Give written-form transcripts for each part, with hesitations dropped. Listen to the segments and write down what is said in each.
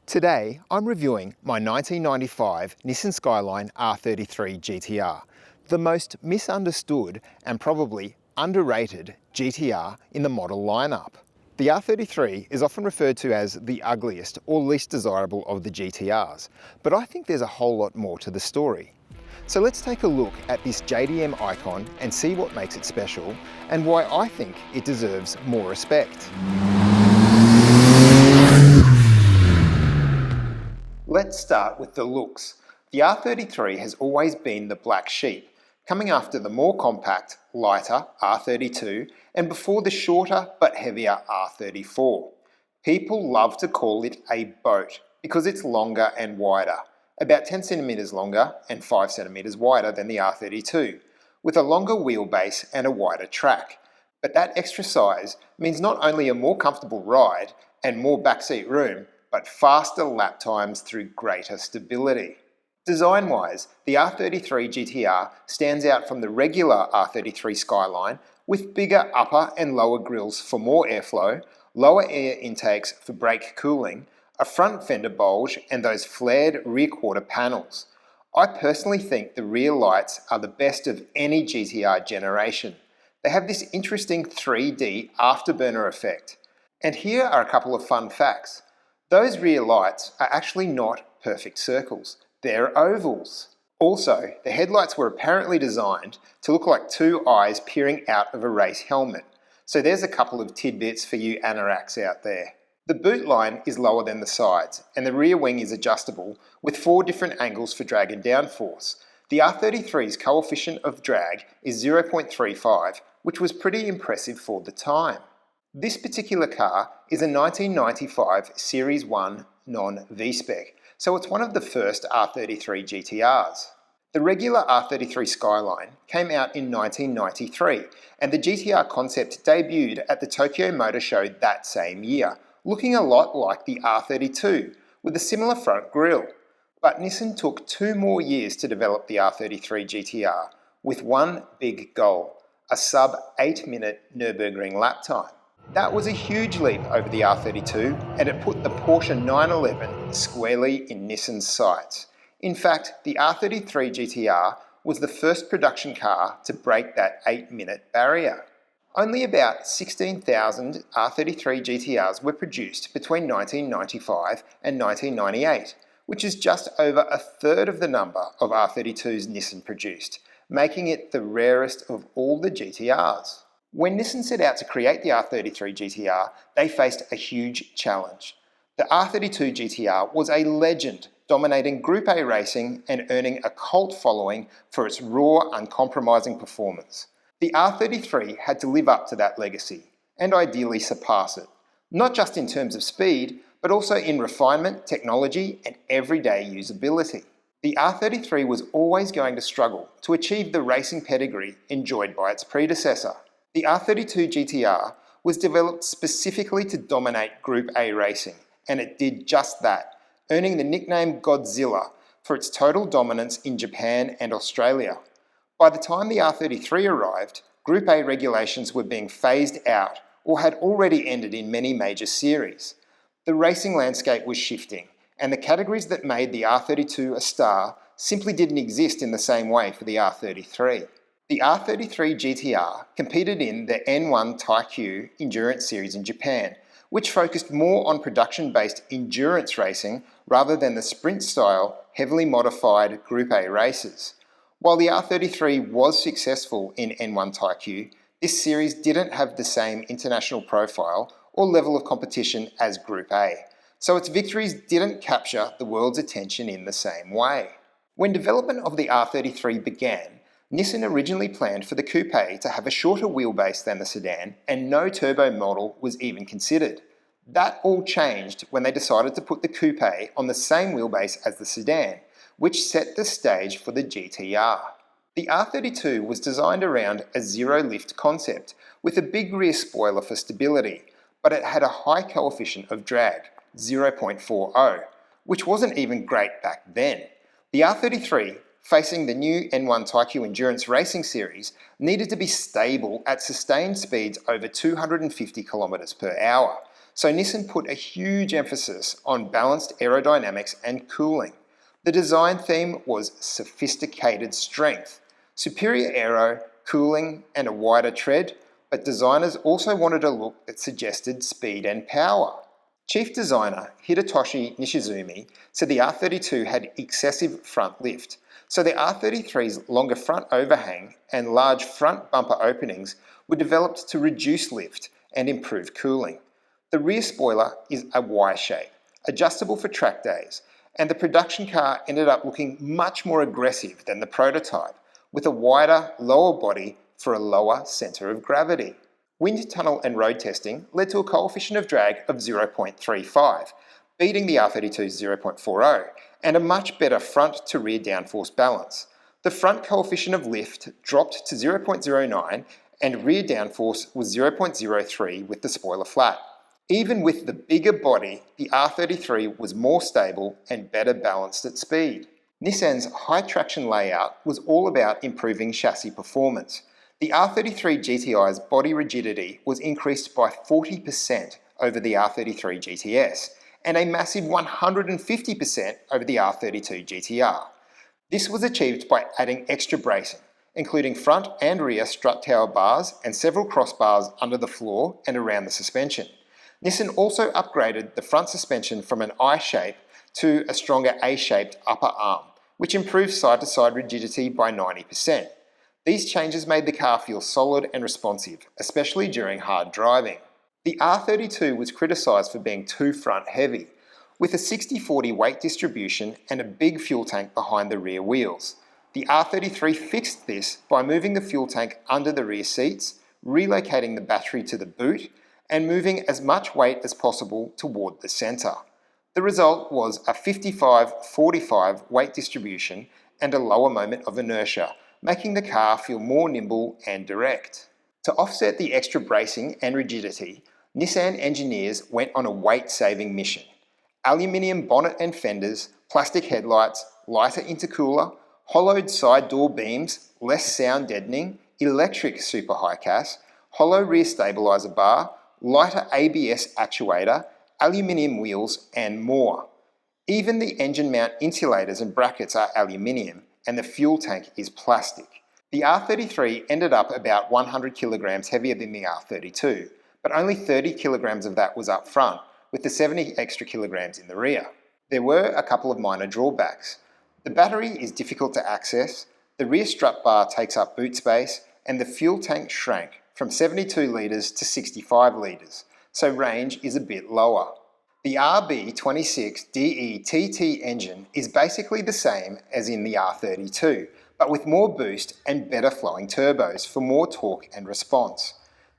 Today, I'm reviewing my 1995 Nissan Skyline R33 GT-R, the most misunderstood and probably underrated GT-R in the model lineup. The R33 is often referred to as the ugliest or least desirable of the GT-Rs, but I think there's a whole lot more to the story. So let's take a look at this JDM icon and see what makes it special and why I think it deserves more respect. Let's start with the looks. The R33 has always been the black sheep, coming after the more compact, lighter R32 and before the shorter but heavier R34. People love to call it a boat because it's longer and wider, about 10 centimeters longer and 5 centimeters wider than the R32, with a longer wheelbase and a wider track. But that extra size means not only a more comfortable ride and more backseat room, but faster lap times through greater stability. Design-wise, the R33 GT-R stands out from the regular R33 Skyline with bigger upper and lower grills for more airflow, lower air intakes for brake cooling, a front fender bulge and those flared rear quarter panels. I personally think the rear lights are the best of any GT-R generation. They have this interesting 3D afterburner effect. And here are a couple of fun facts. Those rear lights are actually not perfect circles, they're ovals. Also, the headlights were apparently designed to look like two eyes peering out of a race helmet. So there's a couple of tidbits for you anoraks out there. The boot line is lower than the sides, and the rear wing is adjustable with 4 different angles for drag and downforce. The R33's coefficient of drag is 0.35, which was pretty impressive for the time. This particular car is a 1995 Series 1 non-V-Spec, so it's one of the first R33 GT-Rs. The regular R33 Skyline came out in 1993, and the GT-R concept debuted at the Tokyo Motor Show that same year, looking a lot like the R32, with a similar front grille. But Nissan took 2 more years to develop the R33 GT-R, with one big goal, a sub 8-minute Nürburgring lap time. That was a huge leap over the R32 and it put the Porsche 911 squarely in Nissan's sights. In fact, the R33 GT-R was the first production car to break that 8-minute barrier. Only about 16,000 R33 GT-Rs were produced between 1995 and 1998, which is just over a third of the number of R32s Nissan produced, making it the rarest of all the GT-Rs. When Nissan set out to create the R33 GT-R, they faced a huge challenge. The R32 GT-R was a legend, dominating Group A racing and earning a cult following for its raw, uncompromising performance. The R33 had to live up to that legacy, and ideally surpass it, not just in terms of speed, but also in refinement, technology, and everyday usability. The R33 was always going to struggle to achieve the racing pedigree enjoyed by its predecessor. The R32 GT-R was developed specifically to dominate Group A racing, and it did just that, earning the nickname Godzilla for its total dominance in Japan and Australia. By the time the R33 arrived, Group A regulations were being phased out or had already ended in many major series. The racing landscape was shifting, and the categories that made the R32 a star simply didn't exist in the same way for the R33. The R33 GT-R competed in the N1 Taikyu Endurance Series in Japan, which focused more on production-based endurance racing rather than the sprint-style, heavily modified Group A races. While the R33 was successful in N1 Taikyu, this series didn't have the same international profile or level of competition as Group A, so its victories didn't capture the world's attention in the same way. When development of the R33 began, Nissan originally planned for the coupe to have a shorter wheelbase than the sedan, and no turbo model was even considered. That all changed when they decided to put the coupe on the same wheelbase as the sedan, which set the stage for the GT-R. The R32 was designed around a zero-lift concept, with a big rear spoiler for stability, but it had a high coefficient of drag, 0.40, which wasn't even great back then. The R33, facing the new N1 Taikyu Endurance Racing Series, needed to be stable at sustained speeds over 250 km per hour, so Nissan put a huge emphasis on balanced aerodynamics and cooling. The design theme was sophisticated strength, superior aero, cooling, and a wider tread, but designers also wanted a look that suggested speed and power. Chief designer Hidetoshi Nishizumi said the R32 had excessive front lift, so the R33's longer front overhang and large front bumper openings were developed to reduce lift and improve cooling. The rear spoiler is a Y shape, adjustable for track days, and the production car ended up looking much more aggressive than the prototype, with a wider, lower body for a lower centre of gravity. Wind tunnel and road testing led to a coefficient of drag of 0.35, beating the R32's 0.40, and a much better front to rear downforce balance. The front coefficient of lift dropped to 0.09 and rear downforce was 0.03 with the spoiler flat. Even with the bigger body, the R33 was more stable and better balanced at speed. Nissan's high traction layout was all about improving chassis performance. The R33 GT-R's body rigidity was increased by 40% over the R33 GT-S, and a massive 150% over the R32 GT-R. This was achieved by adding extra bracing, including front and rear strut tower bars and several crossbars under the floor and around the suspension. Nissan also upgraded the front suspension from an I shape to a stronger A-shaped upper arm, which improved side-to-side rigidity by 90%. These changes made the car feel solid and responsive, especially during hard driving. The R32 was criticised for being too front heavy, with a 60-40 weight distribution and a big fuel tank behind the rear wheels. The R33 fixed this by moving the fuel tank under the rear seats, relocating the battery to the boot, and moving as much weight as possible toward the centre. The result was a 55-45 weight distribution and a lower moment of inertia, making the car feel more nimble and direct. To offset the extra bracing and rigidity, Nissan engineers went on a weight-saving mission. Aluminium bonnet and fenders, plastic headlights, lighter intercooler, hollowed side door beams, less sound deadening, electric super high CAS, hollow rear stabiliser bar, lighter ABS actuator, aluminium wheels, and more. Even the engine mount insulators and brackets are aluminium, and the fuel tank is plastic. The R33 ended up about 100 kilograms heavier than the R32, but only 30 kilograms of that was up front, with the 70 extra kilograms in the rear. There were a couple of minor drawbacks. The battery is difficult to access, the rear strut bar takes up boot space, and the fuel tank shrank from 72 litres to 65 litres, so range is a bit lower. The RB26DE-TT engine is basically the same as in the R32, but with more boost and better flowing turbos for more torque and response.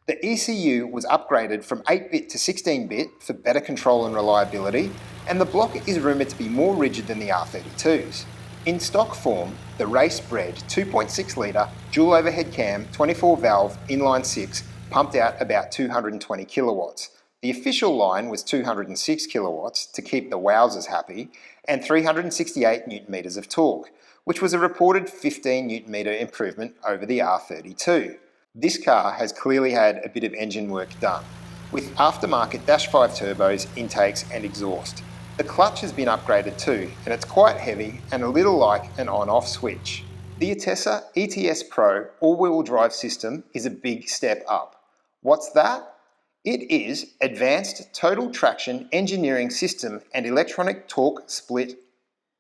The ECU was upgraded from 8-bit to 16-bit for better control and reliability, and the block is rumoured to be more rigid than the R32's. In stock form, the race-bred 2.6 litre dual overhead cam 24-valve inline 6 pumped out about 220 kilowatts. The official line was 206 kilowatts to keep the wowsers happy, and 368 newton meters of torque, which was a reported 15 newton meter improvement over the R32. This car has clearly had a bit of engine work done, with aftermarket Dash 5 turbos, intakes and exhaust. The clutch has been upgraded too, and it's quite heavy and a little like an on-off switch. The Atessa ETS Pro all-wheel drive system is a big step up. What's that? It is Advanced Total Traction Engineering System and Electronic Torque Split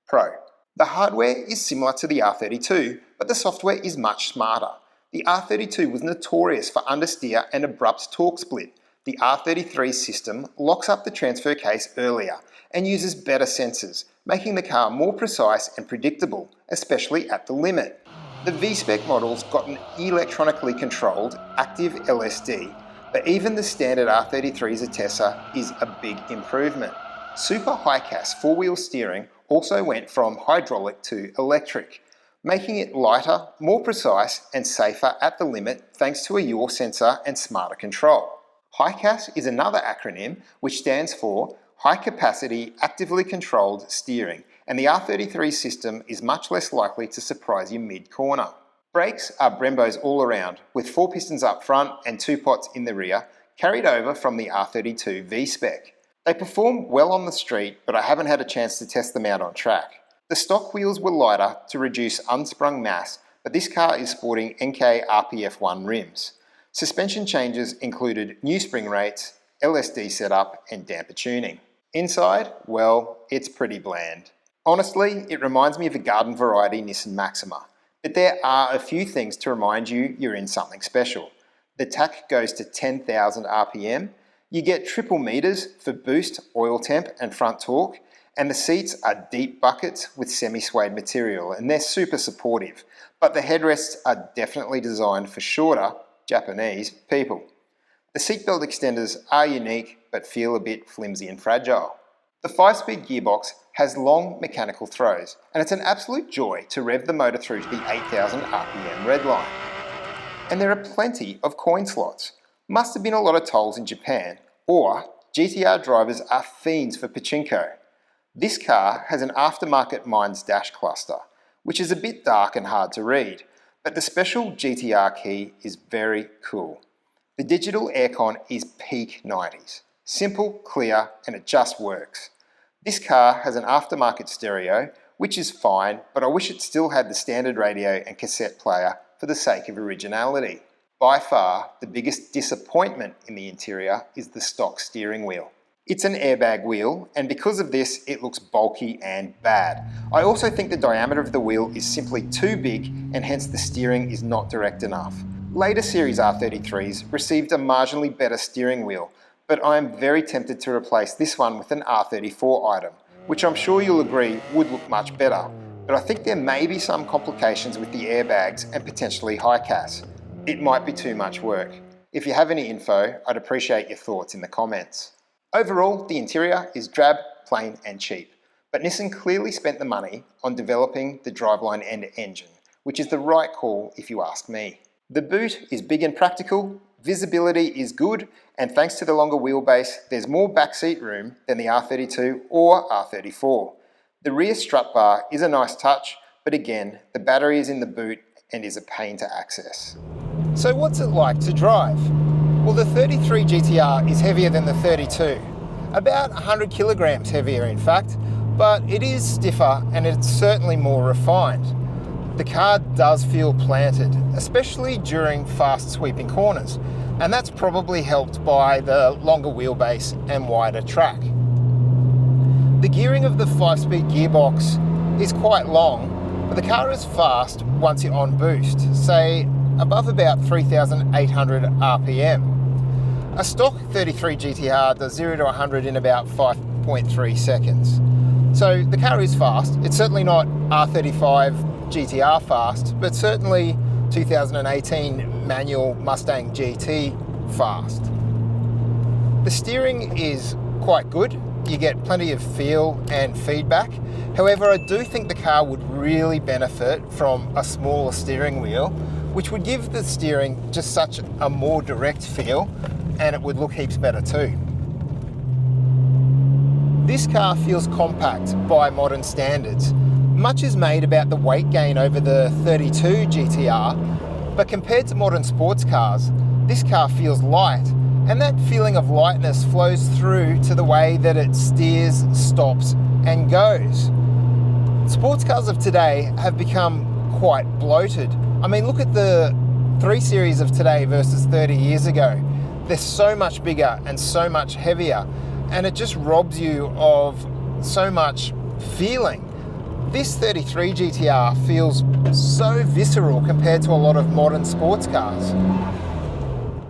Pro. The hardware is similar to the R32, but the software is much smarter. The R32 was notorious for understeer and abrupt torque split. The R33 system locks up the transfer case earlier and uses better sensors, making the car more precise and predictable, especially at the limit. The V-Spec model's got an electronically controlled active LSD, but even the standard R33's Atessa is a big improvement. Super high-CAS four-wheel steering also went from hydraulic to electric, making it lighter, more precise and safer at the limit thanks to a yaw sensor and smarter control. HiCAS is another acronym which stands for High Capacity Actively Controlled Steering, and the R33 system is much less likely to surprise you mid-corner. Brakes are Brembos all around, with 4 pistons up front and 2 pots in the rear, carried over from the R32 V-Spec. They perform well on the street, but I haven't had a chance to test them out on track. The stock wheels were lighter to reduce unsprung mass, but this car is sporting NK RPF1 rims. Suspension changes included new spring rates, LSD setup, and damper tuning. Inside, well, it's pretty bland. Honestly, it reminds me of a garden variety Nissan Maxima, but there are a few things to remind you you're in something special. The tach goes to 10,000 RPM, you get triple meters for boost, oil temp, and front torque, and the seats are deep buckets with semi-suede material, and they're super supportive, but the headrests are definitely designed for shorter, Japanese people. The seatbelt extenders are unique, but feel a bit flimsy and fragile. The 5-speed gearbox has long mechanical throws, and it's an absolute joy to rev the motor through to the 8,000 RPM redline. And there are plenty of coin slots. Must have been a lot of tolls in Japan, or GT-R drivers are fiends for pachinko. This car has an aftermarket Minds dash cluster, which is a bit dark and hard to read, but the special GT-R key is very cool. The digital aircon is peak 90s. Simple, clear, and it just works. This car has an aftermarket stereo, which is fine, but I wish it still had the standard radio and cassette player for the sake of originality. By far, the biggest disappointment in the interior is the stock steering wheel. It's an airbag wheel, and because of this, it looks bulky and bad. I also think the diameter of the wheel is simply too big, and hence the steering is not direct enough. Later series R33s received a marginally better steering wheel, but I am very tempted to replace this one with an R34 item, which I'm sure you'll agree would look much better, but I think there may be some complications with the airbags and potentially high CAS. It might be too much work. If you have any info, I'd appreciate your thoughts in the comments. Overall, the interior is drab, plain and cheap, but Nissan clearly spent the money on developing the driveline and engine, which is the right call if you ask me. The boot is big and practical, visibility is good, and thanks to the longer wheelbase, there's more backseat room than the R32 or R34. The rear strut bar is a nice touch, but again, the battery is in the boot and is a pain to access. So what's it like to drive? Well, the 33 GT-R is heavier than the 32, about 100 kilograms heavier in fact, but it is stiffer and it's certainly more refined. The car does feel planted, especially during fast sweeping corners, and that's probably helped by the longer wheelbase and wider track. The gearing of the 5-speed gearbox is quite long, but the car is fast once you're on boost, say above about 3,800 RPM. A stock 33 GT-R does 0 to 100 in about 5.3 seconds. So the car is fast. It's certainly not R35 GT-R fast, but certainly 2018 manual Mustang GT fast. The steering is quite good. You get plenty of feel and feedback. However, I do think the car would really benefit from a smaller steering wheel, which would give the steering just such a more direct feel, and it would look heaps better too. This car feels compact by modern standards. Much is made about the weight gain over the 32 GT-R, but compared to modern sports cars, this car feels light, and that feeling of lightness flows through to the way that it steers, stops, and goes. Sports cars of today have become quite bloated. I mean, look at the 3 Series of today versus 30 years ago. They're so much bigger and so much heavier, and it just robs you of so much feeling. This 33 GT-R feels so visceral compared to a lot of modern sports cars.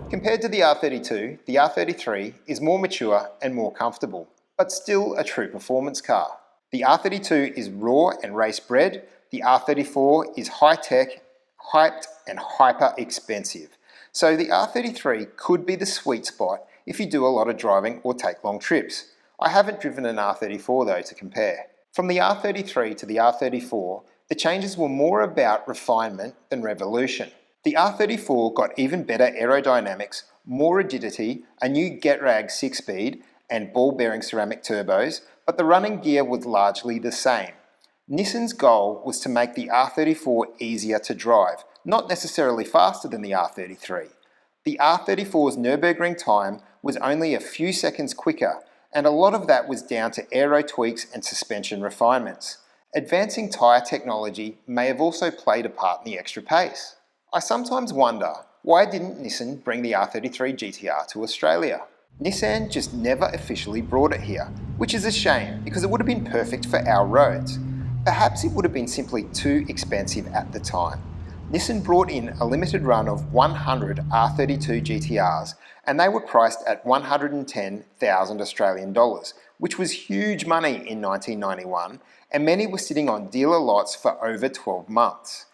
Compared to the R32, the R33 is more mature and more comfortable, but still a true performance car. The R32 is raw and race bred. The R34 is high-tech, hyped and hyper expensive. So the R33 could be the sweet spot if you do a lot of driving or take long trips. I haven't driven an R34 though to compare. From the R33 to the R34, the changes were more about refinement than revolution. The R34 got even better aerodynamics, more rigidity, a new GetRag 6-speed and ball bearing ceramic turbos, but the running gear was largely the same. Nissan's goal was to make the R34 easier to drive, not necessarily faster than the R33. The R34's Nürburgring time was only a few seconds quicker, and a lot of that was down to aero tweaks and suspension refinements. Advancing tyre technology may have also played a part in the extra pace. I sometimes wonder, why didn't Nissan bring the R33 GT-R to Australia? Nissan just never officially brought it here, which is a shame because it would have been perfect for our roads. Perhaps it would have been simply too expensive at the time. Nissan brought in a limited run of 100 R32 GT-Rs, and they were priced at 110,000 Australian dollars, which was huge money in 1991, and many were sitting on dealer lots for over 12 months.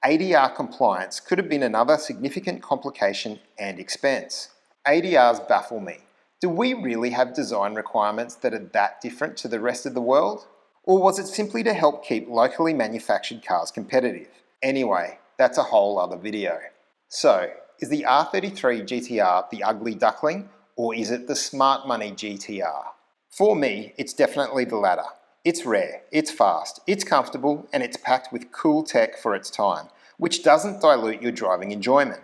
ADR compliance could have been another significant complication and expense. ADRs baffle me. Do we really have design requirements that are that different to the rest of the world? Or was it simply to help keep locally manufactured cars competitive? Anyway, that's a whole other video. So, is the R33 GT-R the ugly duckling, or is it the smart money GT-R? For me, it's definitely the latter. It's rare, it's fast, it's comfortable, and it's packed with cool tech for its time, which doesn't dilute your driving enjoyment.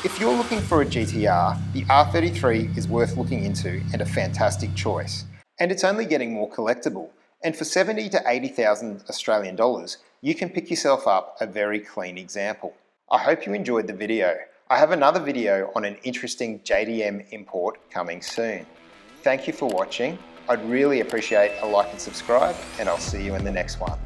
If you're looking for a GT-R, the R33 is worth looking into and a fantastic choice. And it's only getting more collectible, and for 70 to 80,000 Australian dollars, you can pick yourself up a very clean example. I hope you enjoyed the video. I have another video on an interesting JDM import coming soon. Thank you for watching. I'd really appreciate a like and subscribe, and I'll see you in the next one.